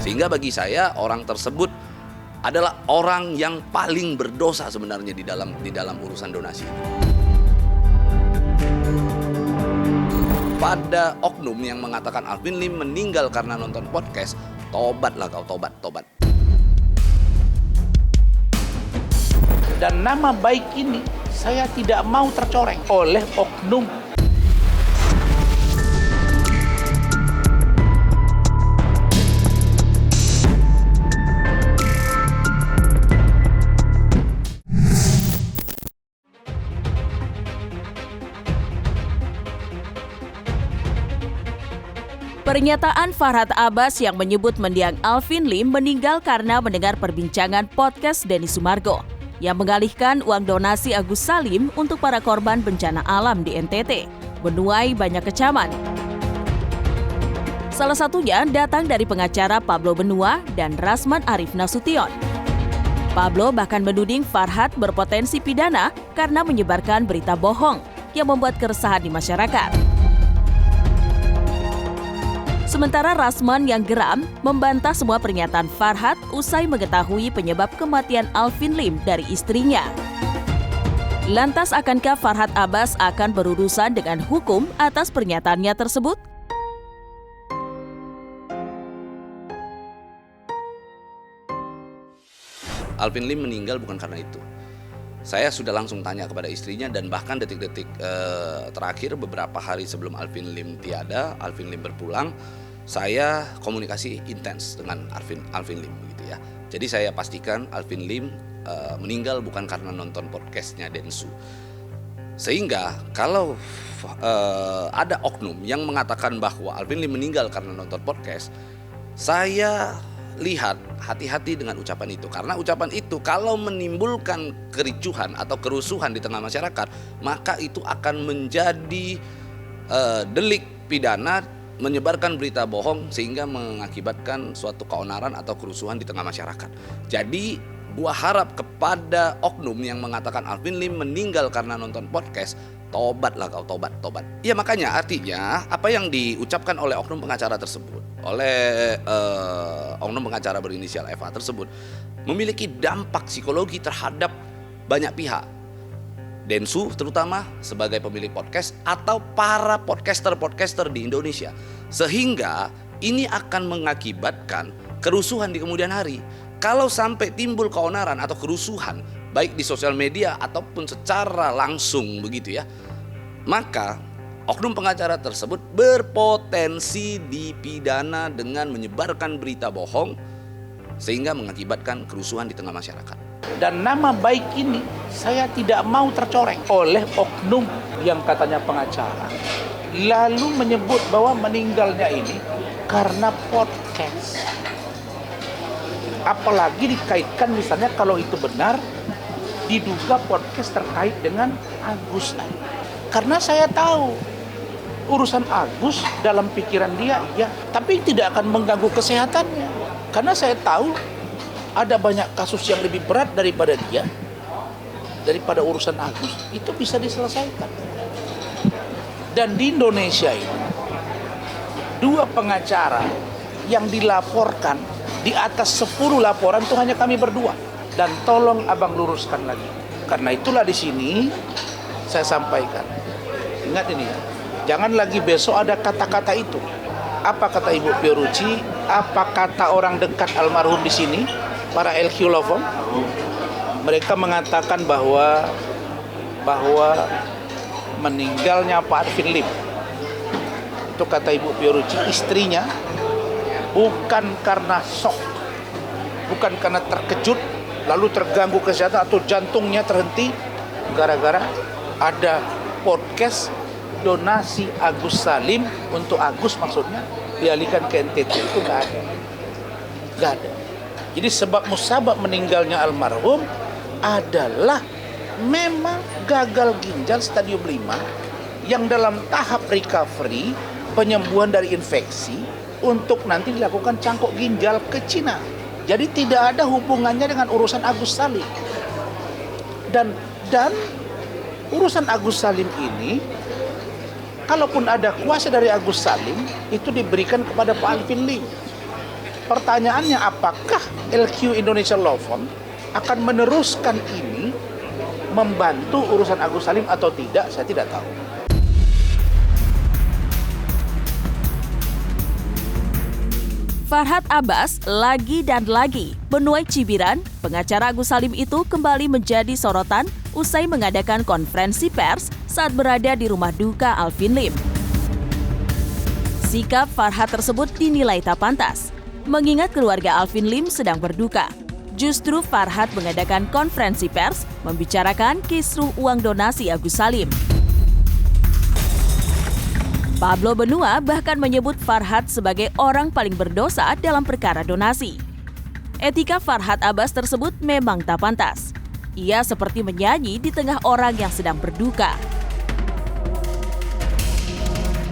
Sehingga bagi saya orang tersebut adalah orang yang paling berdosa sebenarnya di dalam urusan donasi. Pada oknum yang mengatakan Alvin Lim meninggal karena nonton podcast, tobatlah kau, tobat. Dan nama baik ini saya tidak mau tercoreng oleh oknum. Pernyataan Farhad Abbas yang menyebut mendiang Alvin Lim meninggal karena mendengar perbincangan podcast Denny Sumargo yang mengalihkan uang donasi Agus Salim untuk para korban bencana alam di NTT menuai banyak kecaman. Salah satunya datang dari pengacara Pablo Benua dan Rasman Arif Nasution. Pablo bahkan menuding Farhad berpotensi pidana karena menyebarkan berita bohong yang membuat keresahan di masyarakat. Sementara Rasman yang geram membantah semua pernyataan Farhad usai mengetahui penyebab kematian Alvin Lim dari istrinya. Lantas akankah Farhad Abbas akan berurusan dengan hukum atas pernyataannya tersebut? Alvin Lim meninggal bukan karena itu. Saya sudah langsung tanya kepada istrinya dan bahkan detik-detik terakhir beberapa hari sebelum Alvin Lim tiada, Alvin Lim berpulang, saya komunikasi intens dengan Alvin Lim gitu ya. Jadi saya pastikan Alvin Lim meninggal bukan karena nonton podcastnya Densu. Sehingga kalau ada oknum yang mengatakan bahwa Alvin Lim meninggal karena nonton podcast, saya lihat hati-hati dengan ucapan itu, karena ucapan itu kalau menimbulkan kericuhan atau kerusuhan di tengah masyarakat, maka itu akan menjadi delik pidana menyebarkan berita bohong sehingga mengakibatkan suatu keonaran atau kerusuhan di tengah masyarakat. Jadi gua harap kepada oknum yang mengatakan Alvin Lim meninggal karena nonton podcast, tobatlah kau, tobat. Ya makanya artinya apa yang diucapkan oleh oknum pengacara tersebut, oleh oknum pengacara berinisial FA tersebut memiliki dampak psikologi terhadap banyak pihak. Densu terutama sebagai pemilik podcast atau para podcaster di Indonesia. Sehingga ini akan mengakibatkan kerusuhan di kemudian hari. Kalau sampai timbul keonaran atau kerusuhan baik di sosial media ataupun secara langsung begitu ya, maka oknum pengacara tersebut berpotensi dipidana dengan menyebarkan berita bohong sehingga mengakibatkan kerusuhan di tengah masyarakat. Dan nama baik ini saya tidak mau tercoreng oleh oknum yang katanya pengacara, lalu menyebut bahwa meninggalnya ini karena podcast. Apalagi dikaitkan misalnya kalau itu benar, diduga podcast terkait dengan Agus. Karena saya tahu urusan Agus dalam pikiran dia, ya, tapi tidak akan mengganggu kesehatannya. Karena saya tahu ada banyak kasus yang lebih berat daripada dia, daripada urusan Agus. Itu bisa diselesaikan. Dan di Indonesia ini, 2 pengacara yang dilaporkan di atas 10 laporan itu hanya kami berdua. Dan tolong abang luruskan lagi. Karena itulah di sini saya sampaikan. Ingat ini ya, jangan lagi besok ada kata-kata itu. Apa kata Ibu Fiorucci? Apa kata orang dekat almarhum di sini? Para LQ Law Firm? Mereka mengatakan bahwa meninggalnya Pak Alvin Lim, itu kata Ibu Fiorucci, istrinya, bukan karena shock, bukan karena terkejut lalu terganggu kesehatan atau jantungnya terhenti gara-gara ada podcast donasi Agus Salim untuk Agus, maksudnya dialihkan ke NTT. Itu nggak ada. Jadi sebab musabab meninggalnya almarhum adalah memang gagal ginjal stadium 5 yang dalam tahap recovery, penyembuhan dari infeksi untuk nanti dilakukan cangkok ginjal ke Cina. Jadi tidak ada hubungannya dengan urusan Agus Salim. Dan urusan Agus Salim ini, kalaupun ada kuasa dari Agus Salim, itu diberikan kepada Pak Alvin Lim. Pertanyaannya, apakah LQ Indonesia Law Firm akan meneruskan ini, membantu urusan Agus Salim atau tidak, saya tidak tahu. Farhad Abbas lagi dan lagi menuai cibiran, pengacara Agus Salim itu kembali menjadi sorotan usai mengadakan konferensi pers saat berada di rumah duka Alvin Lim. Sikap Farhad tersebut dinilai tak pantas, mengingat keluarga Alvin Lim sedang berduka. Justru Farhad mengadakan konferensi pers membicarakan kisruh uang donasi Agus Salim. Pablo Benua bahkan menyebut Farhad sebagai orang paling berdosa dalam perkara donasi. Etika Farhad Abbas tersebut memang tak pantas. Ia seperti menyanyi di tengah orang yang sedang berduka.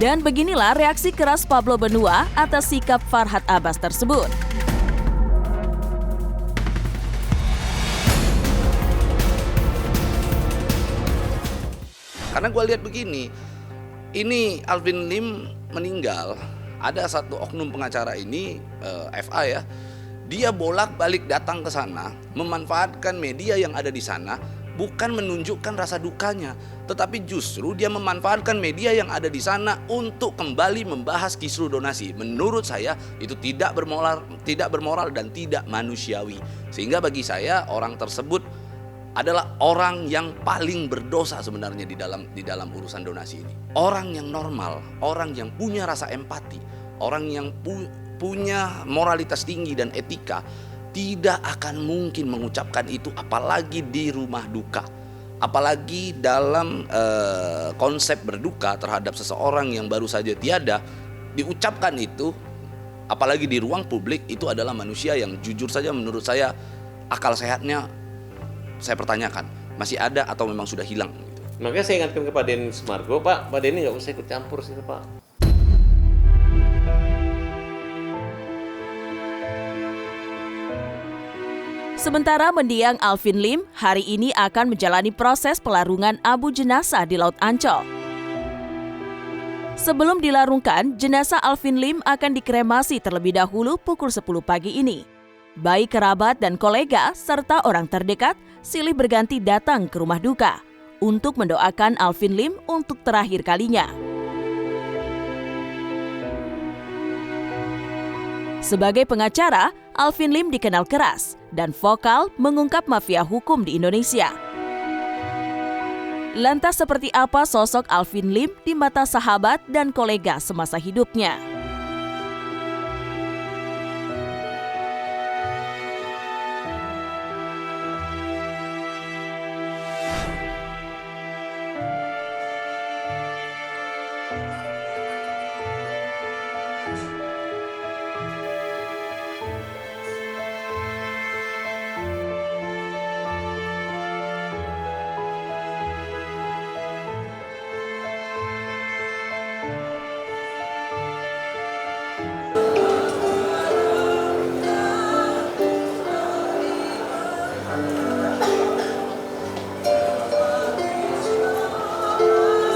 Dan beginilah reaksi keras Pablo Benua atas sikap Farhad Abbas tersebut. Karena gue lihat begini, ini Alvin Lim meninggal, ada satu oknum pengacara ini, FA ya, dia bolak-balik datang ke sana, memanfaatkan media yang ada di sana, bukan menunjukkan rasa dukanya, tetapi justru dia memanfaatkan media yang ada di sana untuk kembali membahas kisruh donasi. Menurut saya itu tidak bermoral dan tidak manusiawi. Sehingga bagi saya orang tersebut adalah orang yang paling berdosa sebenarnya di dalam urusan donasi ini. Orang yang normal, orang yang punya rasa empati, orang yang punya moralitas tinggi dan etika tidak akan mungkin mengucapkan itu, apalagi di rumah duka, apalagi dalam konsep berduka terhadap seseorang yang baru saja tiada. Diucapkan itu, apalagi di ruang publik, itu adalah manusia yang jujur saja menurut saya akal sehatnya saya pertanyakan, masih ada atau memang sudah hilang gitu. Makanya saya ingatkan ke Pak Denny Sumargo, Pak Denny nggak usah ikut campur sih Pak. Sementara mendiang Alvin Lim hari ini akan menjalani proses pelarungan abu jenazah di Laut Ancol. Sebelum dilarungkan, jenazah Alvin Lim akan dikremasi terlebih dahulu pukul 10 pagi ini. Baik kerabat dan kolega serta orang terdekat silih berganti datang ke rumah duka untuk mendoakan Alvin Lim untuk terakhir kalinya. Sebagai pengacara, Alvin Lim dikenal keras dan vokal mengungkap mafia hukum di Indonesia. Lantas seperti apa sosok Alvin Lim di mata sahabat dan kolega semasa hidupnya?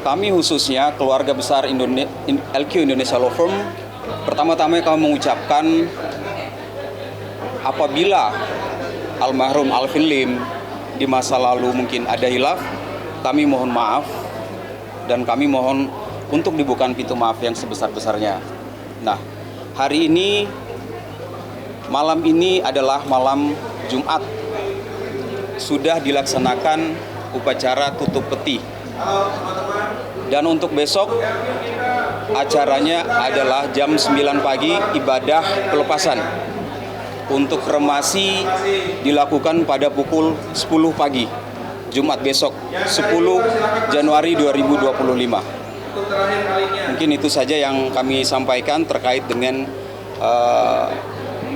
Kami khususnya keluarga besar LQ Indonesia Law Firm, pertama-tama kami mengucapkan apabila almarhum Alvin Lim di masa lalu mungkin ada hilaf, kami mohon maaf dan kami mohon untuk dibukakan pintu maaf yang sebesar-besarnya. Nah, hari ini, malam ini adalah malam Jumat. Sudah dilaksanakan upacara tutup peti. Dan untuk besok acaranya adalah jam 9 pagi ibadah pelepasan. Untuk kremasi dilakukan pada pukul 10 pagi Jumat besok 10 Januari 2025. Mungkin itu saja yang kami sampaikan terkait dengan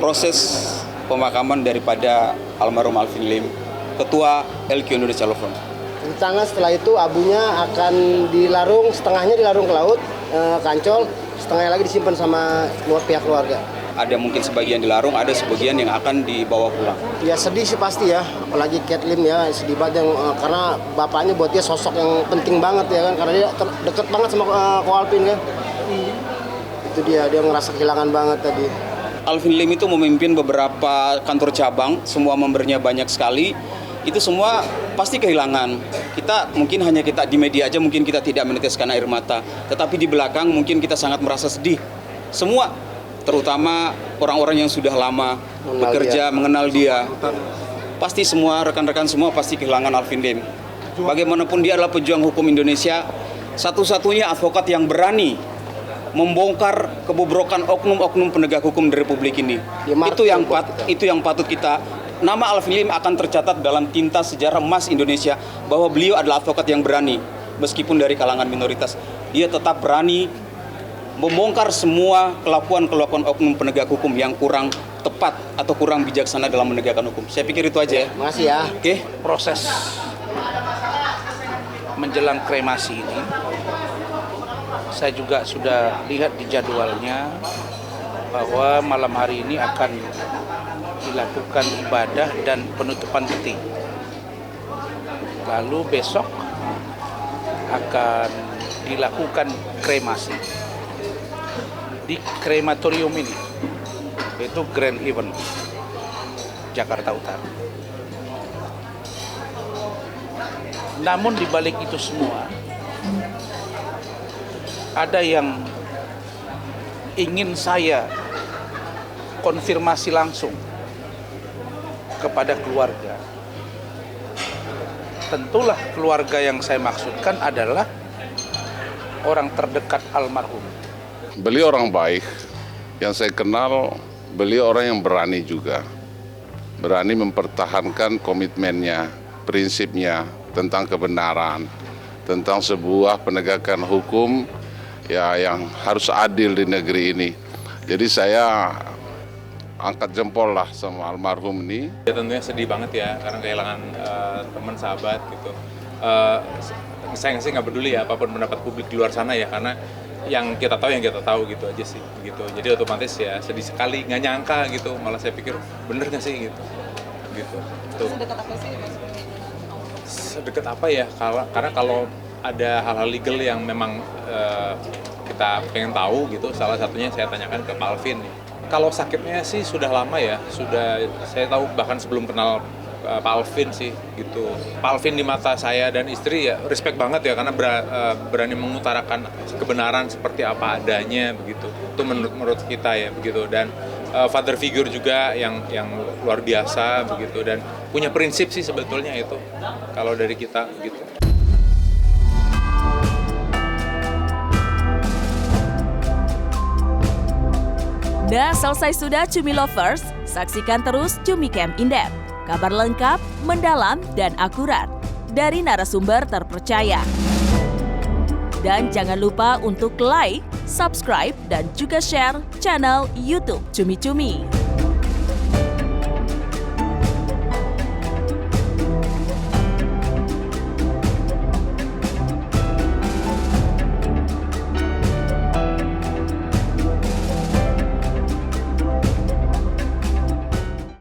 proses pemakaman daripada almarhum Alvin Lim, Ketua LQ Indonesia Law Firm. Rencananya setelah itu abunya akan dilarung, setengahnya dilarung ke laut, ke Ancol, setengahnya lagi disimpan sama pihak keluarga. Ada mungkin sebagian dilarung, ada sebagian yang akan dibawa pulang. Ya sedih sih pasti ya, apalagi Cat Lim ya, sedih banget karena bapaknya buat dia sosok yang penting banget ya kan, karena dia deket banget sama Ko Alvin kan. Itu dia ngerasa kehilangan banget tadi. Alvin Lim itu memimpin beberapa kantor cabang, semua membernya banyak sekali. Itu semua pasti kehilangan. Mungkin hanya kita di media aja mungkin kita tidak meneteskan air mata, tetapi di belakang mungkin kita sangat merasa sedih. Semua, terutama orang-orang yang sudah lama bekerja, mengenal dia. Pasti semua rekan-rekan semua pasti kehilangan Alvin Lim. Bagaimanapun dia adalah pejuang hukum Indonesia, satu-satunya advokat yang berani membongkar kebobrokan oknum-oknum penegak hukum di Republik ini. Itu yang patut kita. Nama Alvin Lim akan tercatat dalam tinta sejarah emas Indonesia bahwa beliau adalah advokat yang berani. Meskipun dari kalangan minoritas, dia tetap berani membongkar semua kelakuan-kelakuan oknum penegak hukum yang kurang tepat atau kurang bijaksana dalam menegakkan hukum. Saya pikir itu aja ya. Makasih ya. Oke. Proses menjelang kremasi ini, saya juga sudah lihat di jadwalnya bahwa malam hari ini akan dilakukan ibadah dan penutupan peti. Lalu besok akan dilakukan kremasi di krematorium ini, yaitu Grand Event Jakarta Utara. Namun di balik itu semua, ada yang ingin saya konfirmasi langsung kepada keluarga. Tentulah keluarga yang saya maksudkan adalah orang terdekat almarhum. Beliau orang baik, yang saya kenal beliau orang yang berani juga. Berani mempertahankan komitmennya, prinsipnya tentang kebenaran, tentang sebuah penegakan hukum ya yang harus adil di negeri ini. Jadi saya angkat jempol lah sama almarhum ini. Ya tentunya sedih banget ya karena kehilangan teman sahabat gitu. Saya sih nggak peduli ya apapun pendapat publik di luar sana ya, karena yang kita tahu gitu aja sih gitu. Jadi otomatis ya sedih sekali, nggak nyangka gitu. Malah saya pikir bener nggak sih gitu. Tuh. Sedekat apa sih maksudnya? Sedekat apa ya? Karena kalau ada hal-hal legal yang memang kita pengen tahu gitu, salah satunya saya tanyakan ke Pak Alvin. Kalau sakitnya sih sudah lama ya, sudah saya tahu bahkan sebelum kenal Pak Alvin sih gitu. Pak Alvin di mata saya dan istri ya respect banget ya karena berani mengutarakan kebenaran seperti apa adanya begitu. Itu menurut kita ya begitu, dan father figure juga yang luar biasa begitu, dan punya prinsip sih sebetulnya itu kalau dari kita gitu. Nah, selesai sudah Cumi Lovers, saksikan terus Cumi Camp In-Depth. Kabar lengkap, mendalam, dan akurat dari narasumber terpercaya. Dan jangan lupa untuk like, subscribe, dan juga share channel YouTube Cumi Cumi.